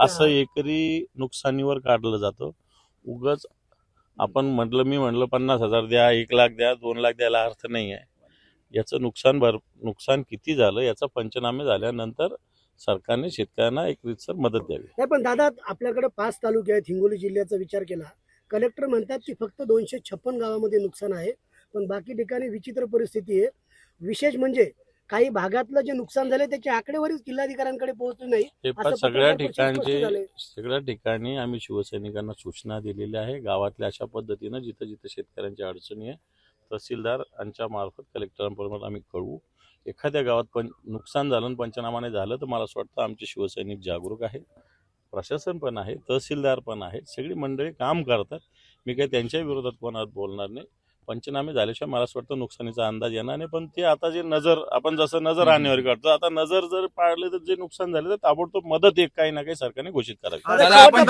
असं एकरी नुकसानीवर काढलं जातं. उगाच आपण मी म्हणलं 50,000 द्या, 1,00,000 द्या, 2,00,000 द्यायला अर्थ नाही आहे. याचं नुकसान किती झालं याचा पंचनामे झाल्यानंतर सरकारने शेतकऱ्यांना एक रीतसर मदत द्यावी. नाही पण दादा, आपल्याकडे 5 तालुके आहेत. हिंगोली जिल्ह्याचा विचार केला, कलेक्टर म्हणतात की फक्त 256 गावामध्ये नुकसान आहे, पण बाकी ठिकाणी विचित्र परिस्थिती आहे. विशेष म्हणजे काही भागातलं जे नुकसान झाले त्याची आकडेवारी जिल्हाधिकाऱ्यांकडे पोहोचली नाही. हे पण असं सगळ्या पत्रकार परिषदेत स्पष्ट झालंय. सगळ्या ठिकाणी आम्ही शिवसैनिकांना सूचना दिलेल्या आहे. गावातल्या अशा पद्धतीनं जिथं जिथं शेतकऱ्यांची अडचणी आहे तहसीलदार यांच्या मार्फत कलेक्टरांपर्यंत आम्ही कळवू. एखाद्या गावात नुकसान झालं आणि पंचनामा नाही झालं तर मला असं वाटतं आमचे शिवसैनिक जागरूक आहेत, प्रशासन पण आहे, तहसीलदार पण आहेत, सगळी मंडळी काम करतात. मी काही त्यांच्या विरोधात कोणात बोलणार नाही. पंचनामे झाल्याशिवाय मला असं वाटतं नुकसानीचा अंदाज येणार नाही. पण ते आता जे आपण जसं नजर आणण्यावर काढतो, आता नजर जर पाळले तर जे नुकसान झाले तर ताबडतोब मदत काही ना काही सरकारने घोषित करावी. दादा, आपण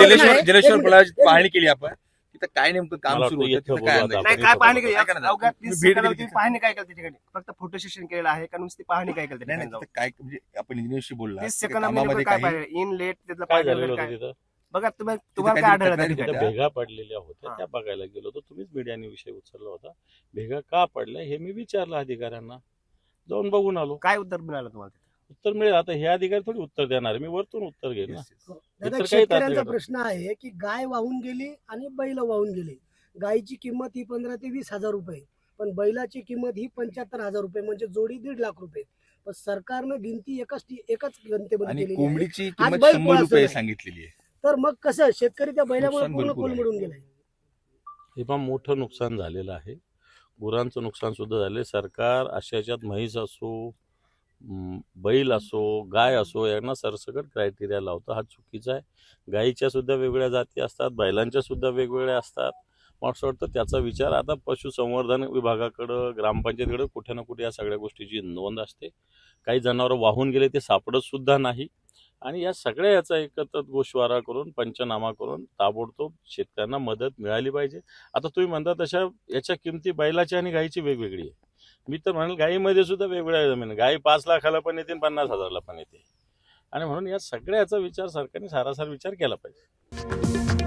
जलेश्वर पुलाची पाहणी केली, आपण तिथं काय नेमकं काम मला सुरू वाटतं होतं, तिथं इथं काय बोलू अंदाज? आता. नाही, काय पाहणी केली? ऐका ना, अवघ्या तुम्ही 30 भेट सेकंदात दिली तुम्ही पाहणी काय केलं त्या ठिकाणी? फक्त फोटो सेशन केलेलं आहे का नुसती पाहणी काय केलं त्या नाही ठिकाणी नाही, जाऊन? तिथं काय म्हणजे आपण इंजिनियरशी बोलला 30 तिथं सेकंदामध्ये कामामध्ये काय काही पाहिजे? इन लेट त्यातलं काय पाणी झालेलं वगैरे होतं काय? तिथं? बघा तुम्हाला काही काय आढळलं त्या तक्रारी ठिकाणी? तिथं भेगा पडलेल्या होत्या, हा. त्या बघायला गेलो होतो. तुम्हीच मीडियाने विषय उचलला होता. भेगा का पडल्या हे मी विचारलं अधिकाऱ्यांना, जाऊन बघून आलो. काय उत्तर मिळालं तुम्हाला? उत्तर मिळेल. आता हे अधिकारी थोडी उत्तर देणार आहे, मी वरतून उत्तर घेईन ना. Yes, yes. दादा, इतर काही शेतकऱ्यांचा तात्विक प्रश्न आहे की गाय वाहून गेली आणि बैल वाहून गेली. गायची किंमत ही 15 ते 20,000 रुपये, पण बैलाची किंमत ही 75,000 रुपये, म्हणजे जोडी 1.5 लाख रुपये. पण सरकारनं गिनती एकच गणतेमध्ये आणि केलेली आहे. कोंबडीची आज किंमत बैल 100 पोळा रुपये सुरू आहे. सांगितलेली आहे. तर मग कसं शेतकरी त्या बैलामुळे नुकसान पूर्ण भरपूर आहे. कोलमडून गेलाय. हे पण मोठं नुकसान झालेलं आहे. गुरांचं नुकसान सुद्धा झाले. सरकार अशाच्यात म्हैस असो, बैल असो, गाय असो, यांना सरसकट क्रायटेरिया लावतं. हा चुकीचा आहे. गायीच्या सुद्धा वेगवेगळ्या जाती असतात, बैलांच्या सुद्धा वेगवेगळ्या असतात. मला असं वाटतं त्याचा विचार आता पशुसंवर्धन विभागाकडं, ग्रामपंचायतीकडं कुठे ना कुठे या सगळ्या गोष्टीची नोंद असते. काही जनावरं वाहून गेले ते सापडत सुद्धा नाही. आणि या सगळ्या याचा एकत्र गोषवारा करून पंचनामा करून ताबडतोब शेतकऱ्यांना मदत मिळाली पाहिजे. आता तुम्ही म्हणता तशा याच्या किमती बैलाची आणि गायीची वेगवेगळी आहे. मी तर म्हणेल गायीमध्ये सुद्धा वेगवेगळ्या जमीन, गायी 5 लाखाला पण येते, 50,000ला पण येते. आणि म्हणून या सगळ्याचा विचार सरकारने सारासार विचार केला पाहिजे.